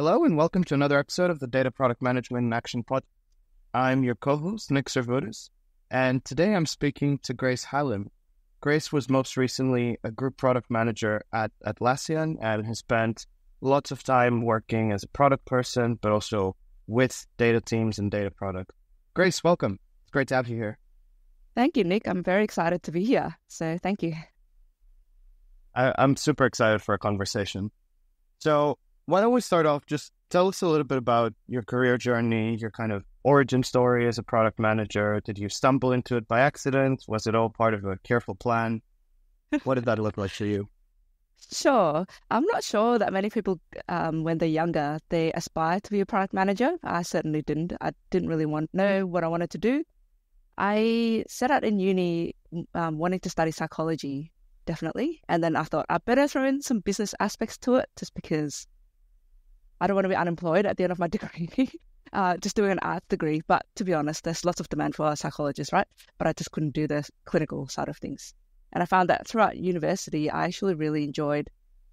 Hello and welcome to another episode of the Data Product Management in Action Pod. I'm your co-host, Nick Zervoudis, and today I'm speaking to Grace Talem. Grace was most recently a group product manager at Atlassian and has spent lots of time working as a product person, but also with data teams and data product. Grace, welcome. It's great to have you here. Thank you, Nick. I'm very excited to be here, so thank you. I'm super excited for a conversation. So why don't we start off, just tell us a little bit about your career journey, your kind of origin story as a product manager. Did you stumble into it by accident? Was it all part of a careful plan? What did that look like for you? Sure. I'm not sure that many people, when they're younger, they aspire to be a product manager. I certainly didn't. I didn't really know what I wanted to do. I set out in uni wanting to study psychology, definitely. And then I thought I better throw in some business aspects to it just because I don't want to be unemployed at the end of my degree, just doing an arts degree. But to be honest, there's lots of demand for psychologists, right? But I just couldn't do the clinical side of things. And I found that throughout university, I actually really enjoyed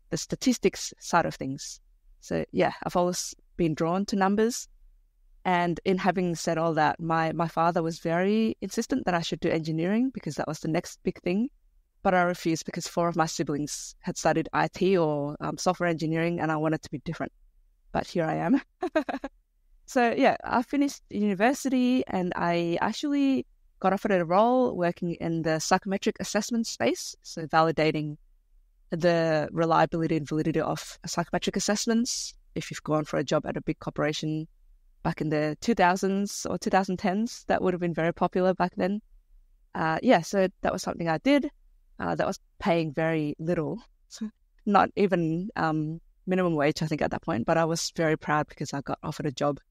the statistics side of things. So yeah, I've always been drawn to numbers. And in having said all that, my father was very insistent that I should do engineering because that was the next big thing. But I refused because 4 of my siblings had studied IT or software engineering, and I wanted to be different. But here I am. So yeah, I finished university and I actually got offered a role working in the psychometric assessment space. So validating the reliability and validity of psychometric assessments. If you've gone for a job at a big corporation back in the 2000s or 2010s, that would have been very popular back then. So that was something I did. That was paying very little, not even minimum wage, I think, at that point. But I was very proud because I got offered a job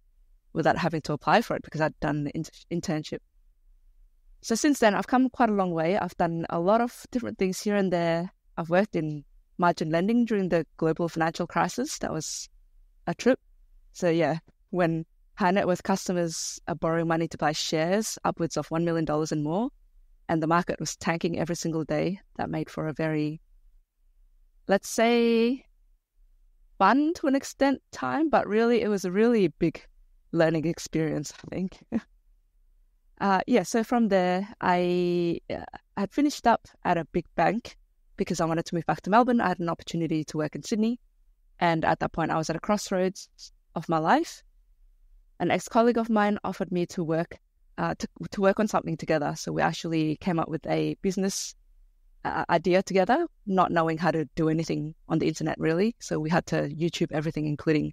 without having to apply for it because I'd done the internship. So since then, I've come quite a long way. I've done a lot of different things here and there. I've worked in margin lending during the global financial crisis. That was a trip. So yeah, when high net worth customers are borrowing money to buy shares upwards of $1 million and more, and the market was tanking every single day, that made for a very, let's say, fun to an extent time, but really it was a really big learning experience, I think. So from there, I had finished up at a big bank because I wanted to move back to Melbourne. I had an opportunity to work in Sydney. And at that point, I was at a crossroads of my life. An ex-colleague of mine offered me to work to work on something together. So we actually came up with a business idea together, not knowing how to do anything on the internet, really. So we had to YouTube everything, including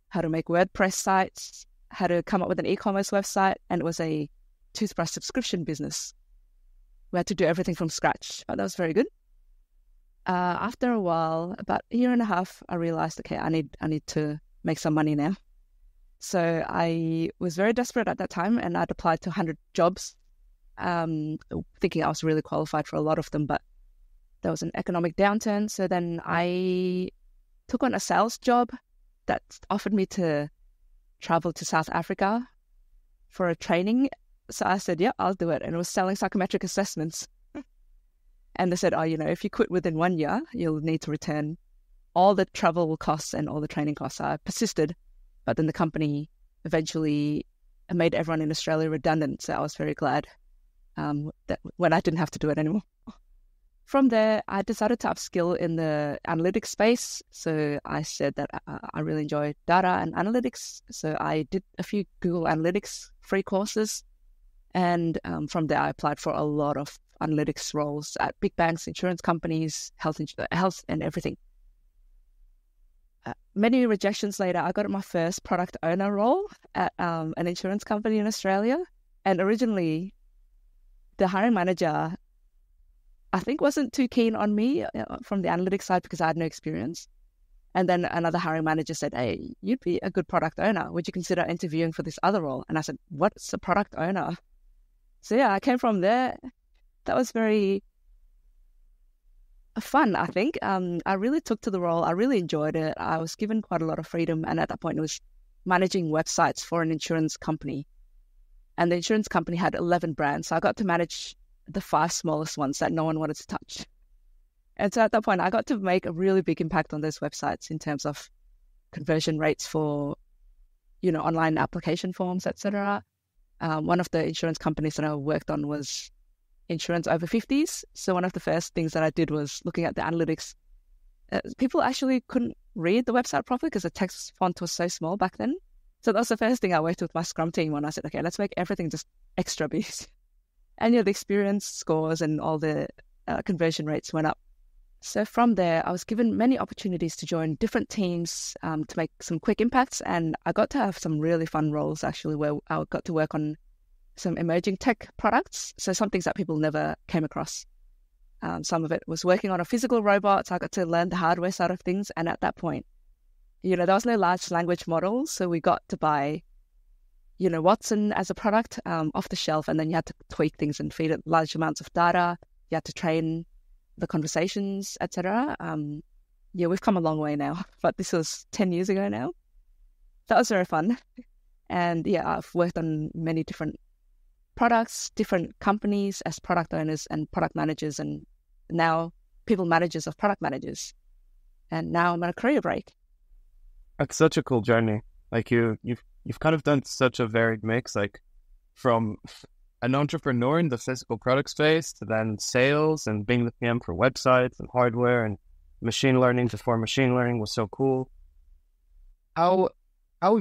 how to make WordPress sites, how to come up with an e-commerce website, and it was a toothbrush subscription business. We had to do everything from scratch, but that was very good. After a while, about a year and a half, I realized, okay, I need to make some money now. So I was very desperate at that time, and I'd applied to 100 jobs, thinking I was really qualified for a lot of them, but there was an economic downturn. So then I took on a sales job that offered me to travel to South Africa for a training. So I said, yeah, I'll do it. And it was selling psychometric assessments. And they said, if you quit within 1 year, you'll need to return all the travel costs and all the training costs. I persisted, but then the company eventually made everyone in Australia redundant. So I was very glad that when I didn't have to do it anymore. From there, I decided to upskill in the analytics space. So I said that I really enjoy data and analytics. So I did a few Google Analytics free courses. And from there, I applied for a lot of analytics roles at big banks, insurance companies, health and everything. Many rejections later, I got my first product owner role at an insurance company in Australia. And originally, the hiring manager, I think, wasn't too keen on me from the analytics side because I had no experience. And then another hiring manager said, hey, you'd be a good product owner. Would you consider interviewing for this other role? And I said, what's a product owner? So yeah, I came from there. That was very fun, I think. I really took to the role. I really enjoyed it. I was given quite a lot of freedom. And at that point, it was managing websites for an insurance company. And the insurance company had 11 brands. So I got to manage the 5 smallest ones that no one wanted to touch. And so at that point, I got to make a really big impact on those websites in terms of conversion rates for, online application forms, etc. One of the insurance companies that I worked on was insurance over 50s. So one of the first things that I did was looking at the analytics. People actually couldn't read the website properly because the text font was so small back then. So that was the first thing I worked with my Scrum team on. I said, okay, let's make everything just extra big. And the experience scores and all the conversion rates went up. So from there, I was given many opportunities to join different teams to make some quick impacts. And I got to have some really fun roles, actually, where I got to work on some emerging tech products. So some things that people never came across. Some of it was working on a physical robot. So I got to learn the hardware side of things. And at that point, there was no large language models. So we got to buy, Watson as a product off the shelf. And then you had to tweak things and feed it large amounts of data. You had to train the conversations, etc. We've come a long way now, but this was 10 years ago now. That was very fun. And I've worked on many different products, different companies as product owners and product managers, and now people managers of product managers. And now I'm on a career break. It's such a cool journey. Like you've kind of done such a varied mix, like from an entrepreneur in the physical product space to then sales and being the PM for websites and hardware and machine learning before machine learning was so cool. How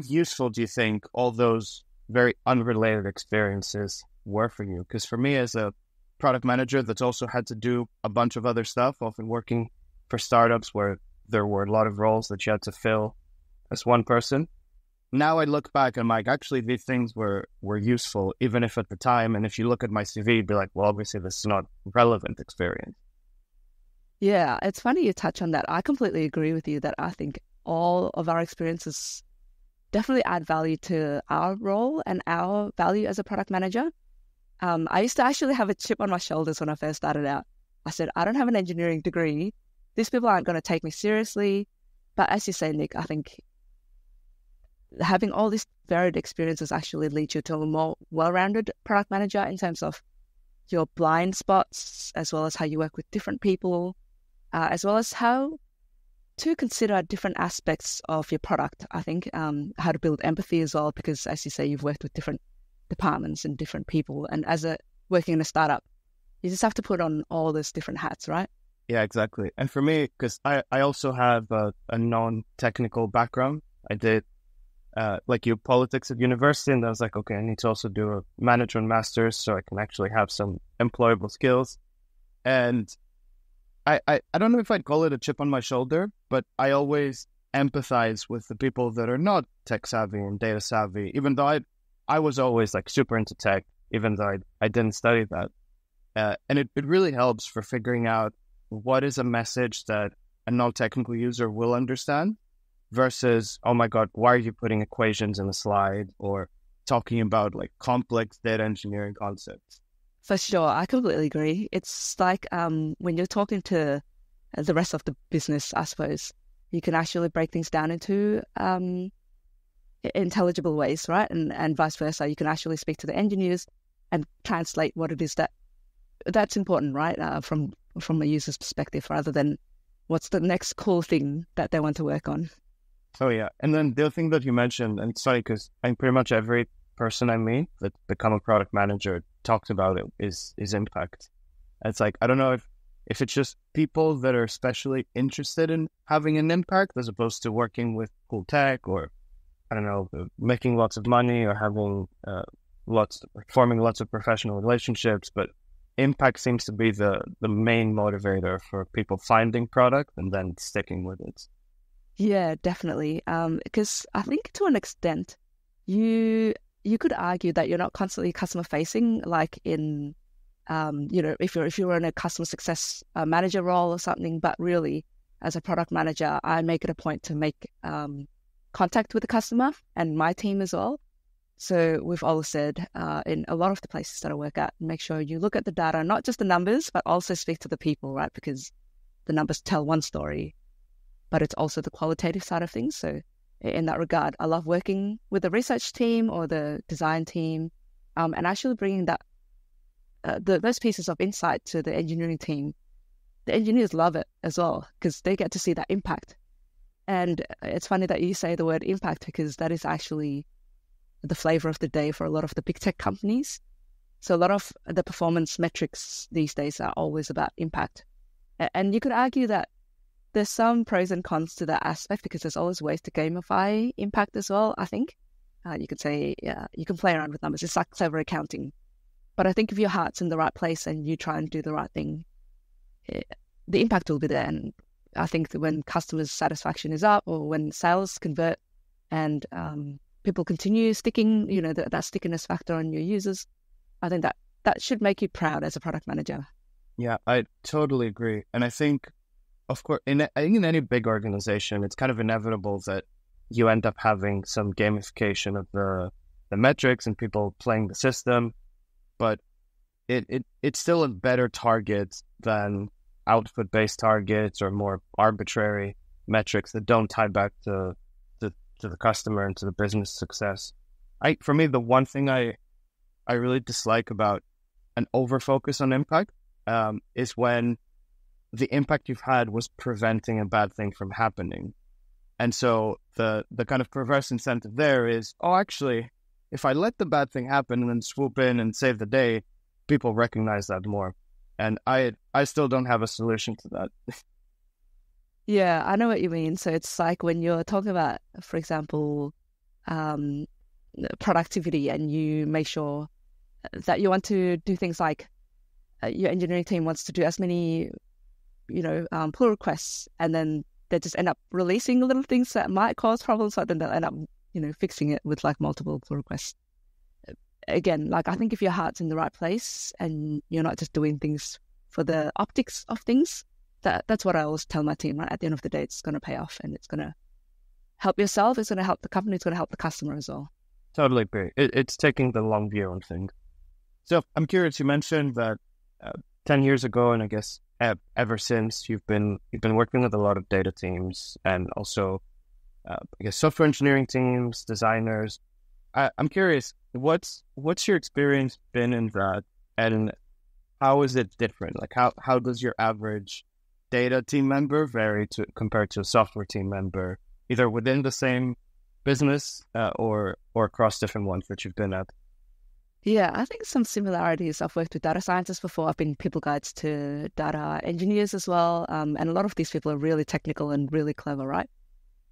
useful do you think all those very unrelated experiences were for you? Because for me as a product manager that's also had to do a bunch of other stuff, often working for startups where there were a lot of roles that you had to fill as one person. Now I look back and I'm like, actually, these things were useful, even if at the time, and if you look at my CV, you'd be like, well, obviously this is not relevant experience. Yeah, it's funny you touch on that. I completely agree with you that I think all of our experiences definitely add value to our role and our value as a product manager. I used to actually have a chip on my shoulders when I first started out. I said, I don't have an engineering degree. These people aren't going to take me seriously. But as you say, Nick, I think having all these varied experiences actually lead you to a more well-rounded product manager in terms of your blind spots, as well as how you work with different people, as well as how to consider different aspects of your product. I think how to build empathy as well, because as you say, you've worked with different departments and different people. And as working in a startup, you just have to put on all those different hats, right? Yeah, exactly. And for me, because I also have a non-technical background, I did politics at university, and I was like, okay, I need to also do a management master's so I can actually have some employable skills. And I don't know if I'd call it a chip on my shoulder, but I always empathize with the people that are not tech savvy and data savvy, even though I was always like super into tech, even though I didn't study that. And it really helps for figuring out what is a message that a non-technical user will understand versus, oh my God, why are you putting equations in a slide or talking about like complex data engineering concepts? For sure. I completely agree. It's like when you're talking to the rest of the business, I suppose, you can actually break things down into intelligible ways, right? And vice versa. You can actually speak to the engineers and translate what it is that's important, right? From a user's perspective, rather than what's the next cool thing that they want to work on. Oh, yeah. And then the other thing that you mentioned, and it's funny because pretty much every person I meet that become a product manager talks about it, is impact. It's like, I don't know if it's just people that are especially interested in having an impact as opposed to working with cool tech or, I don't know, making lots of money or having forming lots of professional relationships. But impact seems to be the main motivator for people finding product and then sticking with it. Yeah, definitely. Because I think to an extent, you could argue that you're not constantly customer facing, like in, if you're in a customer success manager role or something. But really, as a product manager, I make it a point to make contact with the customer and my team as well. So we've always said in a lot of the places that I work at, make sure you look at the data, not just the numbers, but also speak to the people, right? Because the numbers tell one story, but it's also the qualitative side of things. So in that regard, I love working with the research team or the design team and actually bringing those pieces of insight to the engineering team. The engineers love it as well because they get to see that impact. And it's funny that you say the word impact, because that is actually the flavor of the day for a lot of the big tech companies. So a lot of the performance metrics these days are always about impact. And you could argue that there's some pros and cons to that aspect, because there's always ways to gamify impact as well, I think. You could say, you can play around with numbers. It's like clever accounting. But I think if your heart's in the right place and you try and do the right thing, the impact will be there. And I think that when customers' satisfaction is up, or when sales convert and people continue sticking, that stickiness factor on your users, I think that should make you proud as a product manager. Yeah, I totally agree. And I think, of course, I think in any big organization, it's kind of inevitable that you end up having some gamification of the metrics and people playing the system, but it's still a better target than output-based targets or more arbitrary metrics that don't tie back to the customer and to the business success. For me, the one thing I really dislike about an over-focus on impact is when the impact you've had was preventing a bad thing from happening. And so the kind of perverse incentive there is, actually, if I let the bad thing happen and then swoop in and save the day, people recognize that more. And I still don't have a solution to that. Yeah, I know what you mean. So it's like when you're talking about, for example, productivity, and you make sure that you want to do things like your engineering team wants to do as many, pull requests, and then they just end up releasing little things that might cause problems, but then they'll end up, fixing it with like multiple pull requests. Again, like I think if your heart's in the right place and you're not just doing things for the optics of things, that's what I always tell my team, right? At the end of the day, it's going to pay off, and it's going to help yourself, it's going to help the company, it's going to help the customer as well. Totally agree. It's taking the long view on things. So I'm curious, you mentioned that 10 years ago, and I guess ever since, you've been working with a lot of data teams and also, I guess, software engineering teams, designers. I'm curious, what's your experience been in that, and how is it different? Like how does your average data team member vary compared to a software team member, either within the same business or across different ones that you've been at? Yeah, I think some similarities. I've worked with data scientists before. I've been people guides to data engineers as well. And a lot of these people are really technical and really clever, right?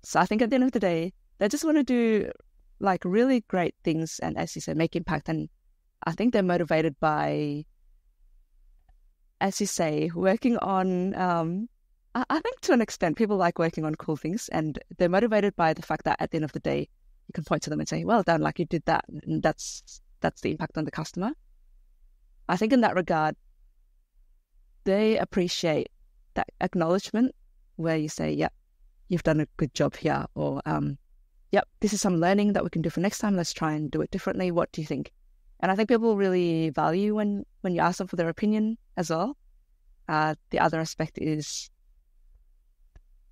So I think at the end of the day, they just want to do like really great things and, as you said, make impact. And I think they're motivated by, as you say, working on, I think to an extent, people like working on cool things, and they're motivated by the fact that at the end of the day, you can point to them and say, well done, like you did that. And that's the impact on the customer. I think in that regard, they appreciate that acknowledgement where you say, yep, you've done a good job here, or yep, this is some learning that we can do for next time. Let's try and do it differently. What do you think? And I think people really value when you ask them for their opinion as well. The other aspect is,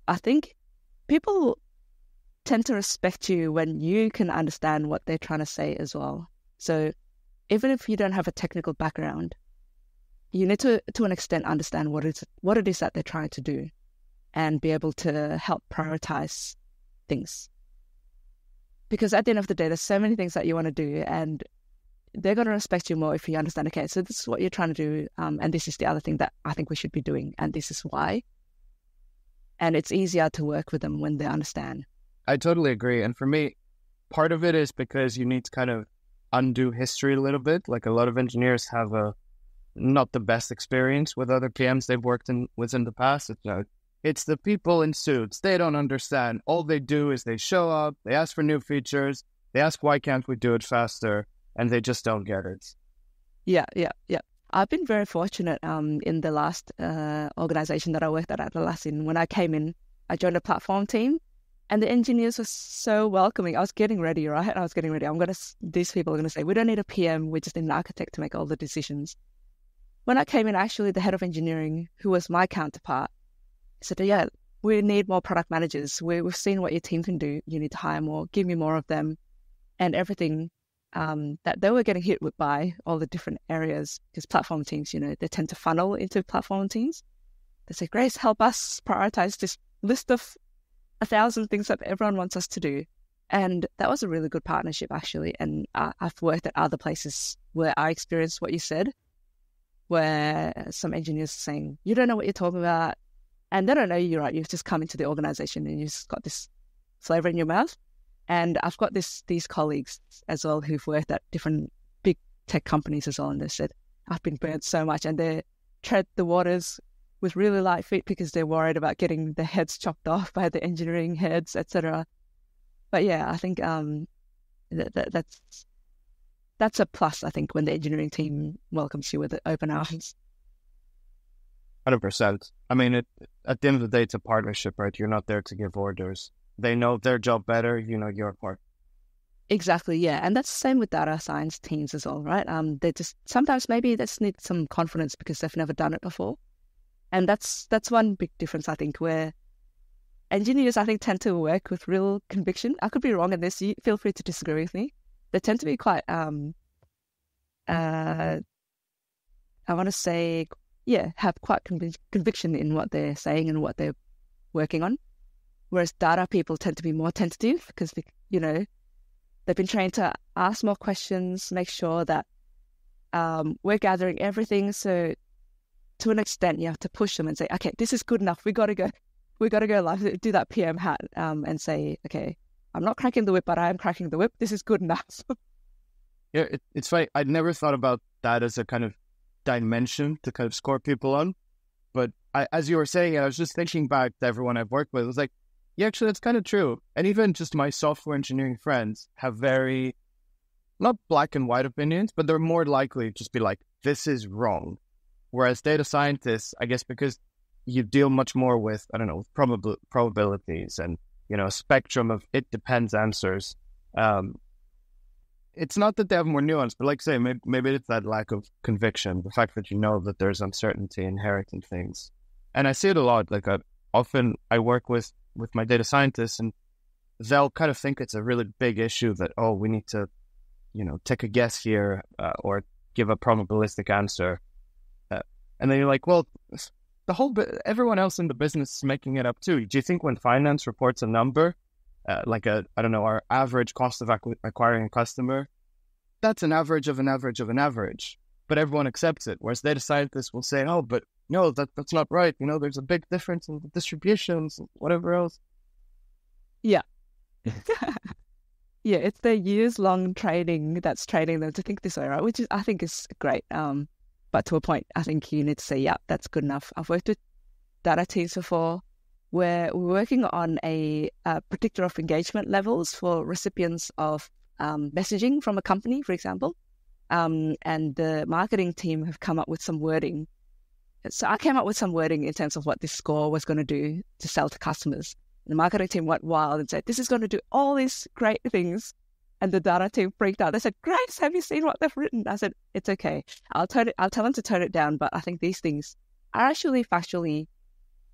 I think people tend to respect you when you can understand what they're trying to say as well. So even if you don't have a technical background, you need to an extent, understand what it is that they're trying to do and be able to help prioritize things. Because at the end of the day, there's so many things that you want to do, and they're going to respect you more if you understand, okay, so this is what you're trying to do, and this is the other thing that I think we should be doing, and this is why. And it's easier to work with them when they understand. I totally agree. And for me, part of it is because you need to kind of undo history a little bit. Like a lot of engineers have not the best experience with other PMs they've worked with in the past. It's the people in suits. They don't understand. All they do is they show up, they ask for new features, they ask why can't we do it faster, and they just don't get it. Yeah. I've been very fortunate in the last organization that I worked at Atlassian. When I came in, I joined a platform team, and the engineers were so welcoming. I was getting ready, right? These people are going to say, we don't need a PM, we just need an architect to make all the decisions. When I came in, actually, the head of engineering, who was my counterpart, said, yeah, we need more product managers. We've seen what your team can do. You need to hire more, give me more of them, and everything that they were getting hit with by all the different areas, because platform teams, they tend to funnel into platform teams. They say, Grace, help us prioritize this list of 1,000 things that everyone wants us to do. And that was a really good partnership, actually. And I've worked at other places where I experienced what you said, where some engineers are saying, you don't know what you're talking about. And they don't know you're right. You've just come into the organization and you've just got this flavor in your mouth. And I've got these colleagues as well who've worked at different big tech companies as well. And they said, I've been burnt so much. And they tread the waters with really light feet because they're worried about getting their heads chopped off by the engineering heads, etc. But yeah, I think that's a plus, I think, when the engineering team welcomes you with open arms. 100%. I mean, at the end of the day, it's a partnership, right? You're not there to give orders. They know their job better. You know your part. Exactly, yeah. And that's the same with data science teams as well, right? They just sometimes maybe they just need some confidence because they've never done it before. And that's one big difference, I think, where engineers, I think, tend to work with real conviction. I could be wrong in this. You feel free to disagree with me. They tend to be quite, I want to say, yeah, have quite conviction in what they're saying and what they're working on. Whereas data people tend to be more tentative because, you know, they've been trained to ask more questions, make sure that we're gathering everything. So to an extent, you have to push them and say, okay, this is good enough. We got to go live, do that PM hat and say, okay, I'm not cracking the whip, but I am cracking the whip. This is good enough. Yeah, it's funny. I'd never thought about that as a kind of dimension to kind of score people on. But as you were saying, I was just thinking back to everyone I've worked with. It was like, yeah, actually, that's kind of true. And even just my software engineering friends have very, not black and white opinions, but they're more likely to just be like, this is wrong. Whereas data scientists, I guess because you deal much more with, I don't know, probabilities and, you know, a spectrum of it depends answers. It's not that they have more nuance, but like I say, maybe it's that lack of conviction, the fact that you know that there's uncertainty inherent in things. And I see it a lot. Like often I work with my data scientists and they'll kind of think it's a really big issue that, oh, we need to, you know, take a guess here or give a probabilistic answer. And then you're like, well, everyone else in the business is making it up too. Do you think when finance reports a number, our average cost of acquiring a customer, that's an average of an average of an average, but everyone accepts it. Whereas data scientists will say, oh, but no, that's not right. You know, there's a big difference in the distributions, whatever else. Yeah. Yeah, it's their years-long training that's training them to think this way, right? Which I think is great. But to a point, I think you need to say, yeah, that's good enough. I've worked with data teams before where we're working on a predictor of engagement levels for recipients of messaging from a company, for example. And the marketing team have come up with some wording. So I came up with some wording in terms of what this score was going to do to sell to customers. And the marketing team went wild and said, this is going to do all these great things. And the data team freaked out. They said, Grace, have you seen what they've written? I said, it's okay. I'll tell them to tone it down. But I think these things are actually factually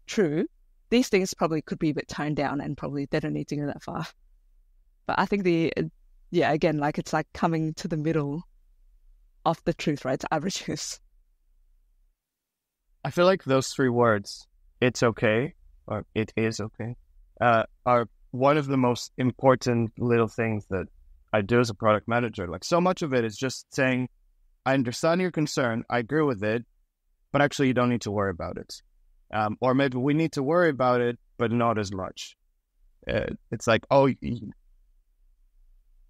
true. These things probably could be a bit toned down and probably they don't need to go that far. But I think again, like it's like coming to the middle of the truth, right? To averages. I feel like those three words, it's okay, or it is okay, are one of the most important little things that I do as a product manager. Like so much of it is just saying, I understand your concern, I agree with it, but actually you don't need to worry about it. Or maybe we need to worry about it, but not as much. It's like, oh,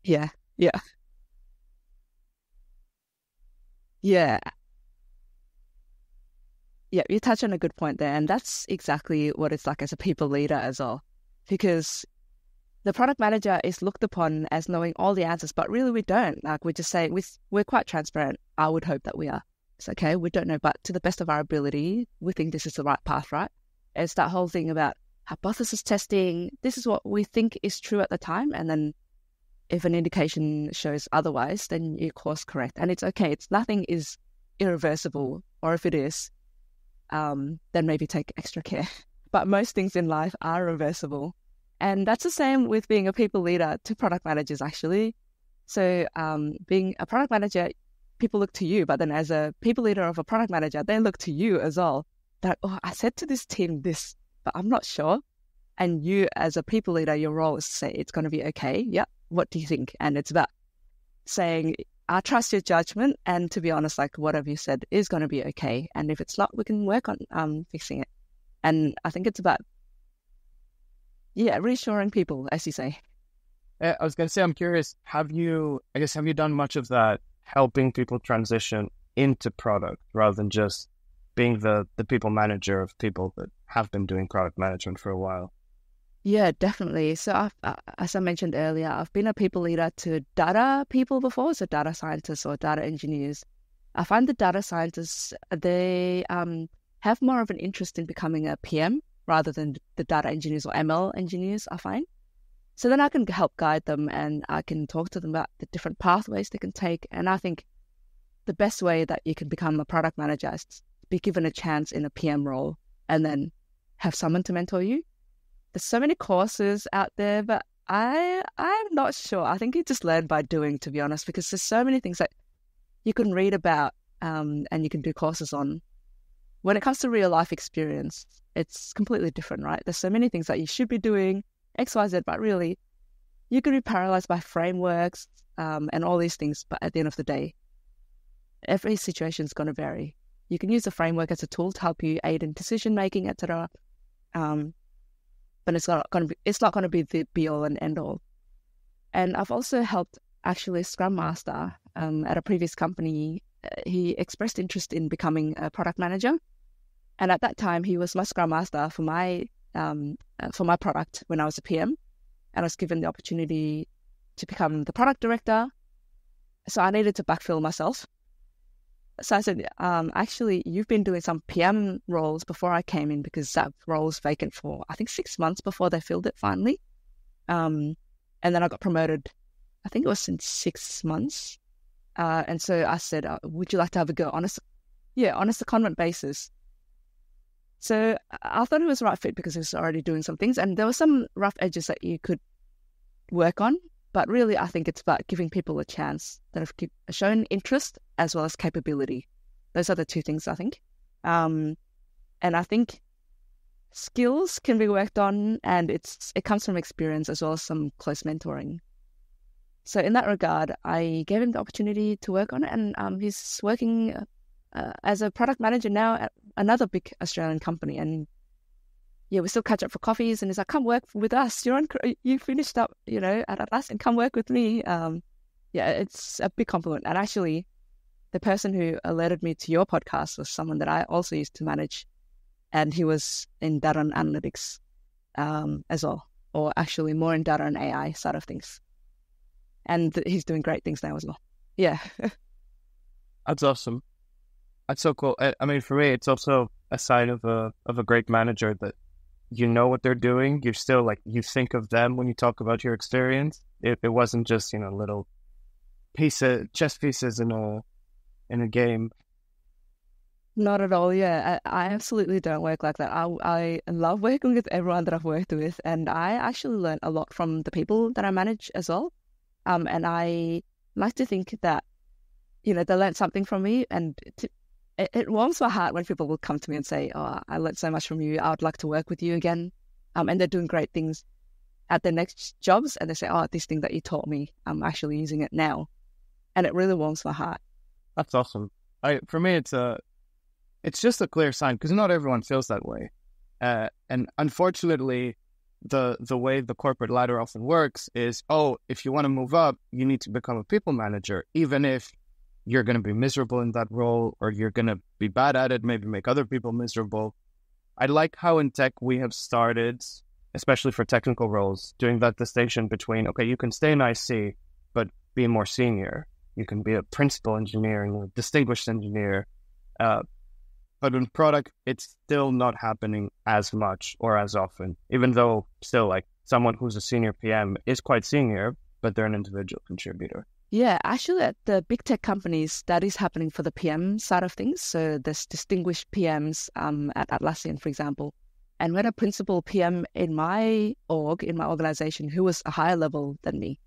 yeah. Yeah, you touch on a good point there. And that's exactly what it's like as a people leader as well. Because the product manager is looked upon as knowing all the answers, but really we don't. Like we just say, we're quite transparent. I would hope that we are. It's okay, we don't know, but to the best of our ability, we think this is the right path, right? It's that whole thing about hypothesis testing. This is what we think is true at the time. And then if an indication shows otherwise, then you course correct. And it's okay. Nothing is irreversible. Or if it is, then maybe take extra care. But most things in life are reversible. And that's the same with being a people leader to product managers, actually. So being a product manager, people look to you, but then as a people leader of a product manager, they look to you as well. That, oh, I said to this team this, but I'm not sure. And you, as a people leader, your role is to say, it's going to be okay. Yeah. What do you think? And it's about saying, I trust your judgment. And to be honest, like whatever you said is going to be okay. And if it's not, we can work on fixing it. And I think it's about, reassuring people, as you say. I was going to say, I'm curious, have you done much of that, helping people transition into product rather than just being the people manager of people that have been doing product management for a while? Yeah, definitely. So as I mentioned earlier, I've been a people leader to data people before, so data scientists or data engineers. I find the data scientists, they have more of an interest in becoming a PM rather than the data engineers or ML engineers, I find. So then I can help guide them and I can talk to them about the different pathways they can take. And I think the best way that you can become a product manager is to be given a chance in a PM role and then have someone to mentor you. There's so many courses out there, but I'm not sure. I think you just learn by doing, to be honest, because there's so many things that you can read about and you can do courses on. When it comes to real life experience, it's completely different, right? There's so many things that you should be doing, X, Y, Z, but really you could be paralyzed by frameworks and all these things. But at the end of the day, every situation is going to vary. You can use the framework as a tool to help you aid in decision making, etc. But it's not going to be the be all and end all. And I've also helped actually a Scrum Master at a previous company. He expressed interest in becoming a product manager, and at that time he was my Scrum Master for my product when I was a PM, and I was given the opportunity to become the product director. So I needed to backfill myself. So I said, actually, you've been doing some PM roles before I came in because that role was vacant for, I think, 6 months before they filled it finally. And then I got promoted, I think it was in 6 months. And so I said, would you like to have a go on a secondment basis? So I thought it was the right fit because he was already doing some things. And there were some rough edges that you could work on. But really, I think it's about giving people a chance that have shown interest as well as capability. Those are the two things, I think. And I think skills can be worked on, and it comes from experience as well as some close mentoring. So in that regard, I gave him the opportunity to work on it, and he's working as a product manager now at another big Australian company. And yeah, we still catch up for coffees, and he's like, "Come work with us. You finished up, at Atlassian. Come work with me." It's a big compliment. And actually, the person who alerted me to your podcast was someone that I also used to manage, and he was in data and analytics as well, or actually more in data and AI side of things. And he's doing great things now as well. Yeah, that's awesome. That's so cool. I mean, for me, it's also a sign of a great manager that you know what they're doing. You're still you think of them when you talk about your experience. It wasn't just, little chess pieces in a game. Not at all. Yeah, I absolutely don't work like that. I love working with everyone that I've worked with, and I actually learn a lot from the people that I manage as well. And I like to think that, they learn something from me, and it warms my heart when people will come to me and say, "Oh, I learned so much from you. I would like to work with you again." And they're doing great things at their next jobs, and they say, "Oh, this thing that you taught me, I'm actually using it now," and it really warms my heart. That's awesome. For me, it's just a clear sign because not everyone feels that way, and unfortunately, the way the corporate ladder often works is, if you want to move up, you need to become a people manager, even if you're going to be miserable in that role, or you're going to be bad at it, maybe make other people miserable. I like how in tech we have started, especially for technical roles, doing that distinction between, okay, you can stay in IC, but be more senior. You can be a principal engineer and a distinguished engineer. But in product, it's still not happening as much or as often, even though still someone who's a senior PM is quite senior, but they're an individual contributor. Yeah, actually at the big tech companies, that is happening for the PM side of things. So there's distinguished PMs at Atlassian, for example. And we had a principal PM in my organization, who was a higher level than me.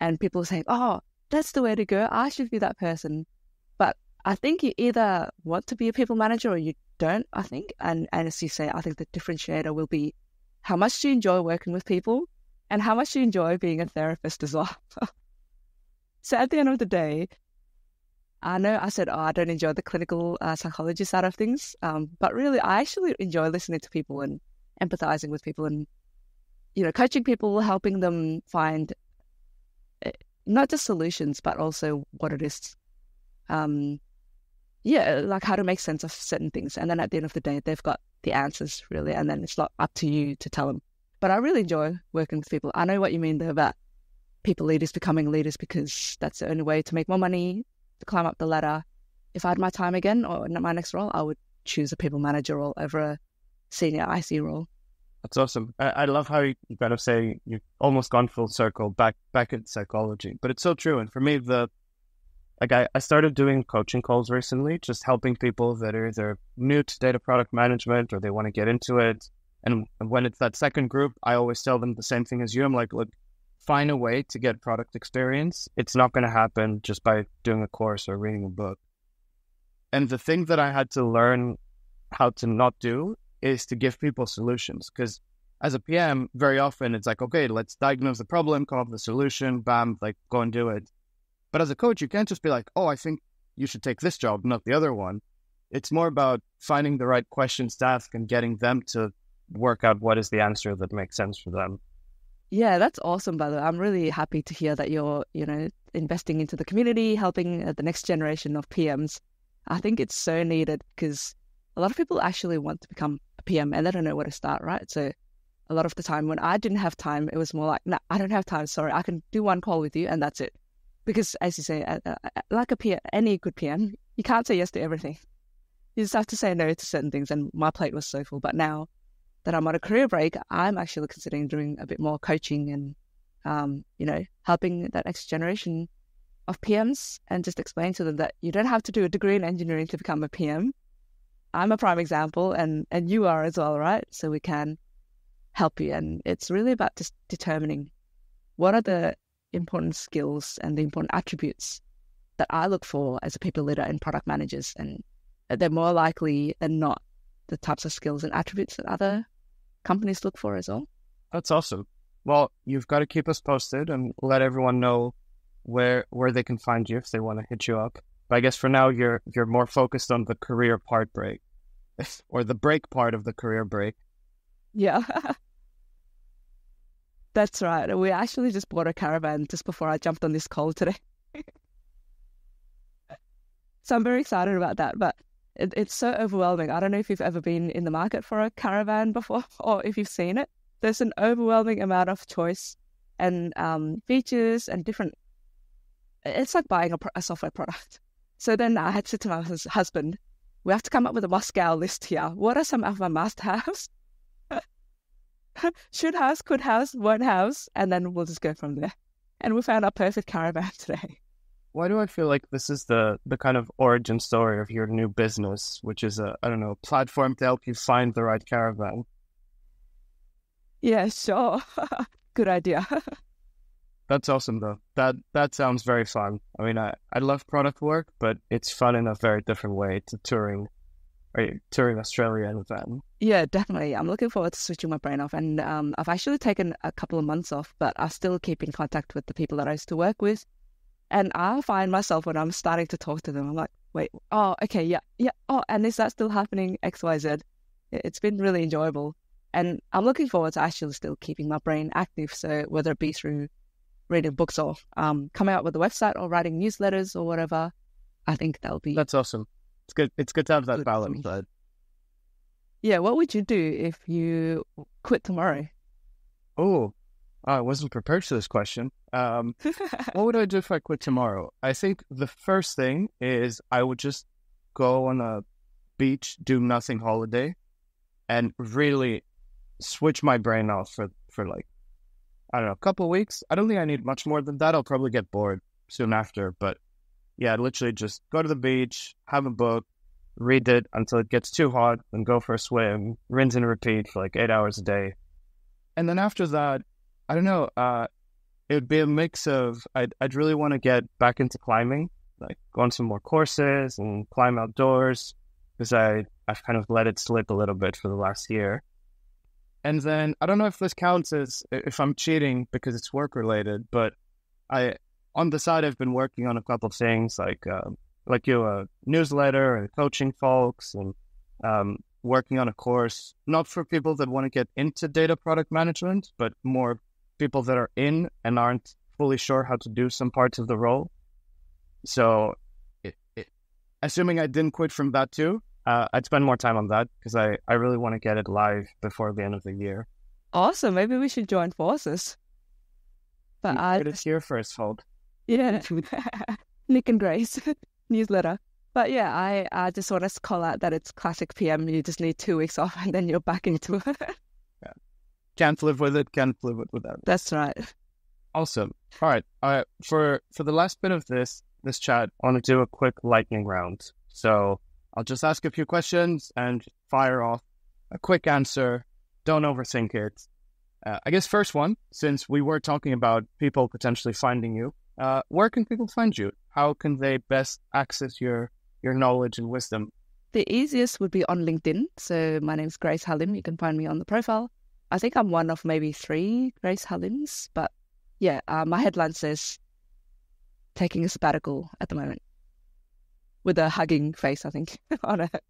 And people were saying, "Oh, that's the way to go. I should be that person." But I think you either want to be a people manager or you don't, I think. And as you say, I think the differentiator will be how much do you enjoy working with people, and how much do you enjoy being a therapist as well? So at the end of the day, I know I said, I don't enjoy the clinical psychology side of things, but really I actually enjoy listening to people and empathizing with people and, coaching people, helping them find not just solutions, but also what it is. Like how to make sense of certain things. And then at the end of the day, they've got the answers really. And then it's not up to you to tell them. But I really enjoy working with people. I know what you mean though about people leaders becoming leaders because that's the only way to make more money, to climb up the ladder. If I had my time again or in my next role, I would choose a people manager role over a senior IC role. That's awesome. I love how you kind of say you've almost gone full circle back in psychology, but it's so true. And for me, I started doing coaching calls recently, just helping people that are either new to data product management or they want to get into it. And when it's that second group, I always tell them the same thing as you. I'm like, look, find a way to get product experience. It's not going to happen just by doing a course or reading a book. And the thing that I had to learn how to not do is to give people solutions. Because as a PM, very often it's like, okay, let's diagnose the problem, come up with a solution, bam, like go and do it. But as a coach, you can't just be like, oh, I think you should take this job, not the other one. It's more about finding the right questions to ask and getting them to work out what is the answer that makes sense for them. Yeah, that's awesome, by the way. I'm really happy to hear that you're, investing into the community, helping the next generation of PMs. I think it's so needed because a lot of people actually want to become a PM and they don't know where to start, right? So a lot of the time when I didn't have time, it was more like, no, I don't have time. Sorry, I can do one call with you and that's it. Because as you say, like a PM, any good PM, you can't say yes to everything. You just have to say no to certain things. And my plate was so full. But now that I'm on a career break, I'm actually considering doing a bit more coaching and, helping that next generation of PMs and just explain to them that you don't have to do a degree in engineering to become a PM. I'm a prime example and you are as well, right? So we can help you. And it's really about just determining what are the important skills and the important attributes that I look for as a people leader and product managers. And they're more likely than not the types of skills and attributes that other companies look for as well. That's awesome. Well, you've got to keep us posted and let everyone know where they can find you if they want to hit you up. But I guess for now, you're more focused on the career part break or the break part of the career break. Yeah. That's right. We actually just bought a caravan just before I jumped on this call today. So I'm very excited about that. But it's so overwhelming. I don't know if you've ever been in the market for a caravan before or if you've seen it. There's an overwhelming amount of choice and features and different... It's like buying a software product. So then I had said to my husband, we have to come up with a Moscow list here. What are some of my must-haves? Should house, could house, won't house, and then we'll just go from there. And we found our perfect caravan today. Why do I feel like this is the kind of origin story of your new business, which is a platform to help you find the right caravan? Yeah, sure. Good idea. That's awesome, though. That sounds very fun. I mean, I love product work, but it's fun in a very different way to touring Australia and van. Yeah, definitely. I'm looking forward to switching my brain off. And I've actually taken a couple of months off, but I still keep in contact with the people that I used to work with. And I find myself when I'm starting to talk to them, I'm like, wait, oh, okay, yeah. Oh, and is that still happening? X, Y, Z. It's been really enjoyable. And I'm looking forward to actually still keeping my brain active. So whether it be through reading books or coming out with a website or writing newsletters or whatever, I think that'll be... That's awesome. It's good. It's good to have that balance. But... Yeah, what would you do if you quit tomorrow? Oh, I wasn't prepared for this question. What would I do if I quit tomorrow? I think the first thing is I would just go on a beach, do nothing holiday, and really switch my brain off for like, I don't know, a couple of weeks. I don't think I need much more than that. I'll probably get bored soon after, but yeah, literally just go to the beach, have a book, read it until it gets too hot, and go for a swim, rinse and repeat for like 8 hours a day. And then after that, I don't know, it would be a mix of, I'd really want to get back into climbing, like go on some more courses and climb outdoors, because I've kind of let it slip a little bit for the last year. And then I don't know if this counts as if I'm cheating because it's work related, but on the side I've been working on a couple of things like a newsletter and coaching folks and working on a course, not for people that want to get into data product management, but more people that are in and aren't fully sure how to do some parts of the role. So assuming I didn't quit from that too, I'd spend more time on that because I really want to get it live before the end of the year. Awesome. Maybe we should join forces. But it's here first, Fold. Yeah. Nick and Grace newsletter. But yeah, I just want to call out that it's classic PM. You just need 2 weeks off and then you're back into it. Yeah. Can't live with it, can't live without it. That's right. Awesome. All right. For the last bit of this chat, I want to do a quick lightning round. So I'll just ask a few questions and fire off a quick answer. Don't overthink it. I guess first one, since we were talking about people potentially finding you, where can people find you? How can they best access your knowledge and wisdom? The easiest would be on LinkedIn. So my name's Grace Talem. You can find me on the profile. I think I'm one of maybe 3 Grace Talems, but yeah, my headline says taking a sabbatical at the moment with a hugging face, I think, on it.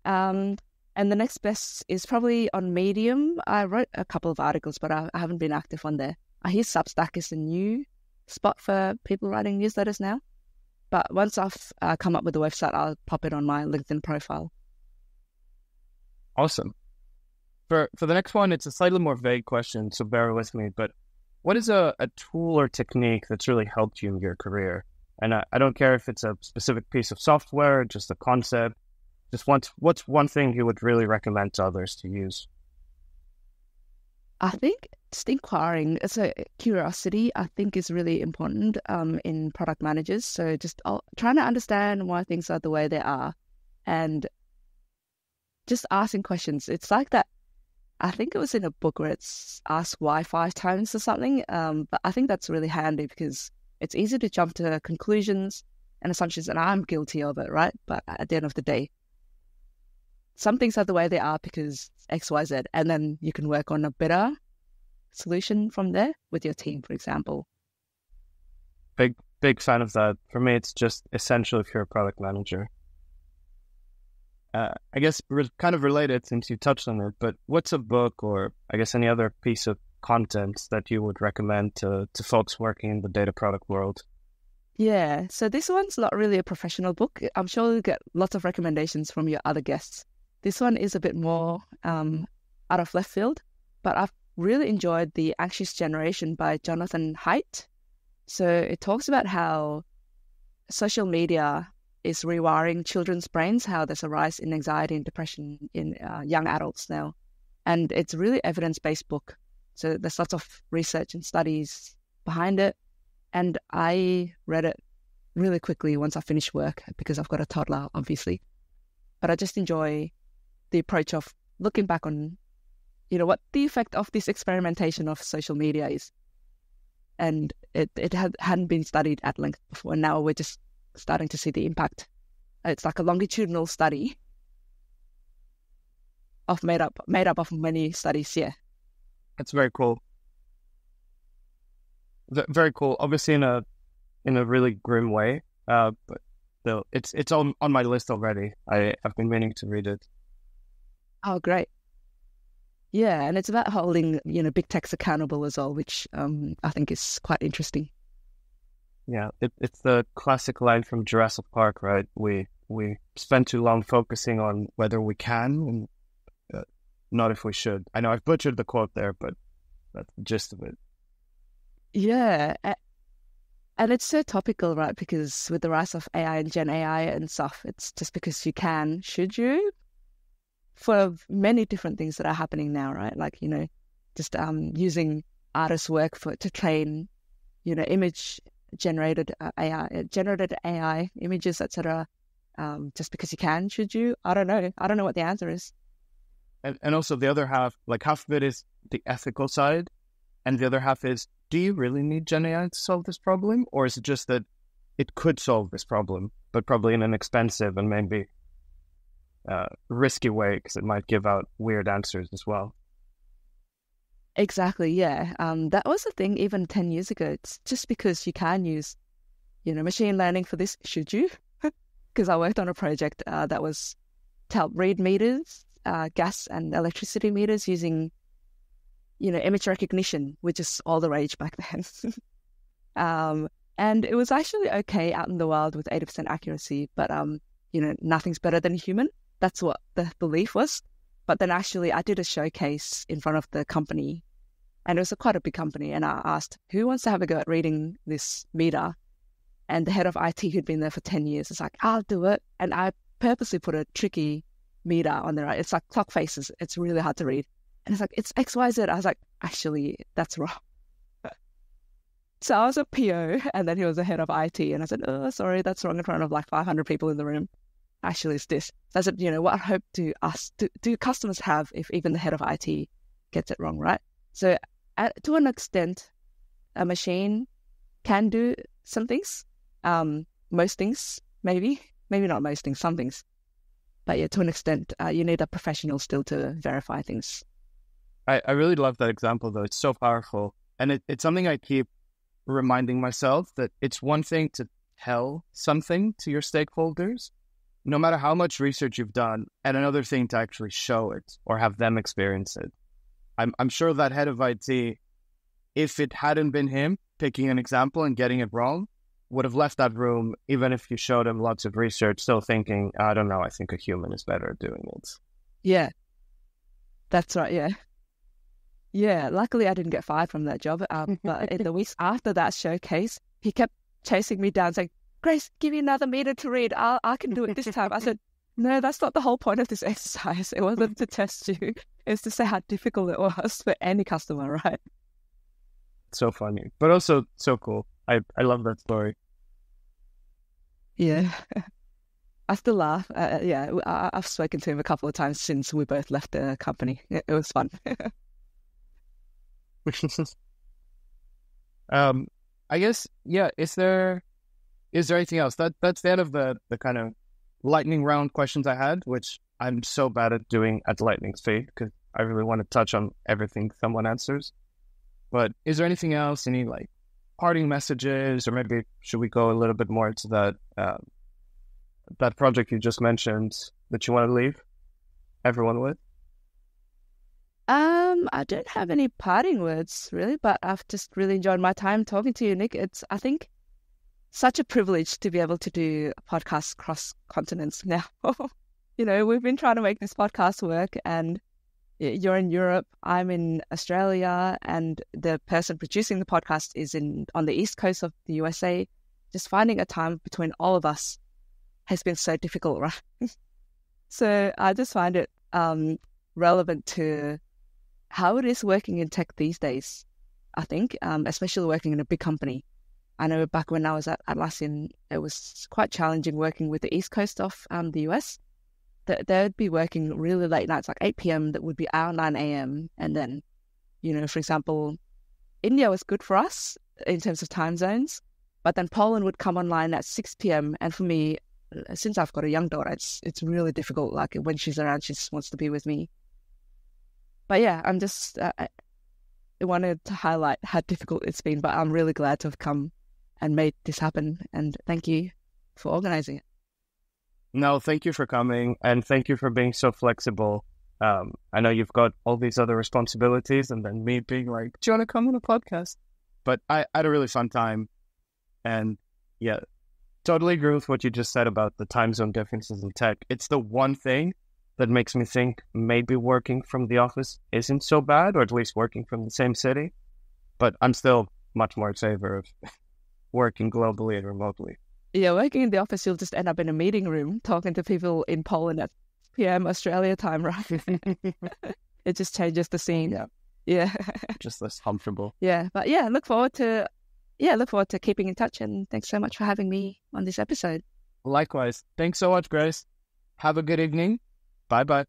And the next best is probably on Medium. I wrote a couple of articles, but I haven't been active on there. I hear Substack is a new spot for people writing newsletters now. But once I've come up with the website, I'll pop it on my LinkedIn profile. Awesome. For the next one, it's a slightly more vague question, so bear with me. But what is a tool or technique that's really helped you in your career? And I don't care if it's a specific piece of software, just a concept. Just what's one thing you would really recommend to others to use? I think just inquiring, so curiosity, I think is really important in product managers. So just trying to understand why things are the way they are and just asking questions. It's like that. I think it was in a book where it's ask why 5 times or something. But I think that's really handy because it's easy to jump to conclusions and assumptions, and I'm guilty of it, right? But at the end of the day, some things are the way they are because X, Y, Z, and then you can work on a better solution from there with your team, for example. Big fan of that. For me, it's just essential if you're a product manager. I guess kind of related since you touched on it, but what's a book or I guess any other piece of content that you would recommend to folks working in the data product world? Yeah, so this one's not really a professional book. I'm sure you'll get lots of recommendations from your other guests. This one is a bit more out of left field, but I've really enjoyed The Anxious Generation by Jonathan Haidt. So it talks about how social media is rewiring children's brains, how there's a rise in anxiety and depression in young adults now. And it's a really evidence-based book. So there's lots of research and studies behind it. And I read it really quickly once I finished work because I've got a toddler, obviously. But I just enjoy the approach of looking back on, what the effect of this experimentation of social media is. And it hadn't been studied at length before. And now we're just starting to see the impact. It's like a longitudinal study made up of many studies. Yeah, that's very cool. Very cool. Obviously, in a really grim way, but still, it's on my list already. I've been meaning to read it. Oh, great! Yeah, and it's about holding big techs accountable as well, which I think is quite interesting. Yeah, it's the classic line from Jurassic Park, right? We spend too long focusing on whether we can and not if we should. I know I've butchered the quote there, but that's the gist of it. Yeah, and it's so topical, right? Because with the rise of AI and Gen AI and stuff, it's just because you can, should you? For many different things that are happening now, right? Like, just using artists' work to train, image generated AI images, etc. Just because you can, should you? I don't know what the answer is. And also the other half, like half of it is the ethical side, and the other half is, do you really need Gen AI to solve this problem? Or is it just that it could solve this problem, but probably in an expensive and maybe risky way because it might give out weird answers as well? Exactly, yeah. That was the thing even 10 years ago. It's just because you can use, machine learning for this, should you? Because I worked on a project that was to help read meters, gas and electricity meters using, image recognition, which is all the rage back then. And it was actually okay out in the wild with 80% accuracy, but, nothing's better than a human. That's what the belief was. But then actually I did a showcase in front of the company, and it was quite a big company, and I asked, who wants to have a go at reading this meter? And the head of IT, who'd been there for 10 years, was like, I'll do it. And I purposely put a tricky meter on there. It's like clock faces. It's really hard to read. And it's like, it's XYZ. I was like, actually, that's wrong. So I was a PO, and then he was the head of IT. And I said, oh, sorry, that's wrong in front of like 500 people in the room. Actually, it's this. So I said, what hope do customers have if even the head of IT gets it wrong, right? So to an extent, a machine can do some things. Most things, maybe not most things, some things. But yeah, to an extent, you need a professional still to verify things. I really love that example, though. It's so powerful. And it's something I keep reminding myself, that it's one thing to tell something to your stakeholders, no matter how much research you've done, and another thing to actually show it or have them experience it. I'm sure that head of IT, if it hadn't been him picking an example and getting it wrong, would have left that room, even if you showed him lots of research, still thinking, I don't know, I think a human is better at doing it. Yeah, that's right, yeah. Yeah, luckily I didn't get fired from that job. But in the weeks after that showcase, he kept chasing me down saying, Grace, give me another meter to read. I can do it this time. I said, no, that's not the whole point of this exercise. It wasn't to test you. It's to say how difficult it was for any customer, right? So funny, but also so cool. I love that story. Yeah. I still laugh. Yeah, I've spoken to him a couple of times since we both left the company. It was fun. I guess, yeah, is there anything else? That's the end of the kind of lightning round questions I had, which I'm so bad at doing at lightning speed because I really want to touch on everything someone answers. But is there anything else, any like parting messages, or maybe should we go a little bit more into that project you just mentioned that you want to leave everyone with? I don't have any parting words really, but I've just really enjoyed my time talking to you, Nick. It's, I think, such a privilege to be able to do a podcast cross continents now. We've been trying to make this podcast work, and you're in Europe, I'm in Australia, and the person producing the podcast is on the East Coast of the USA. Just finding a time between all of us has been so difficult, right? So I just find it relevant to how it is working in tech these days, I think, especially working in a big company. I know back when I was at Atlassian, it was quite challenging working with the East Coast of the US. They'd be working really late nights, like 8 p.m. That would be our 9 a.m. And then, for example, India was good for us in terms of time zones, but then Poland would come online at 6 p.m. And for me, since I've got a young daughter, it's really difficult. Like when she's around, she just wants to be with me. But yeah, I'm just, I wanted to highlight how difficult it's been, but I'm really glad to have come and made this happen. And thank you for organizing it. No, thank you for coming, and thank you for being so flexible. I know you've got all these other responsibilities, and then me being like, do you want to come on a podcast? But I had a really fun time. And yeah, totally agree with what you just said about the time zone differences in tech. It's the one thing that makes me think maybe working from the office isn't so bad, or at least working from the same city. But I'm still much more in favor of working globally and remotely. Yeah, working in the office, you'll just end up in a meeting room talking to people in Poland at PM Australia time, right? It just changes the scene. Yeah. Just less comfortable. Yeah, but yeah, look forward to keeping in touch, and thanks so much for having me on this episode. Likewise. Thanks so much, Grace. Have a good evening. Bye-bye.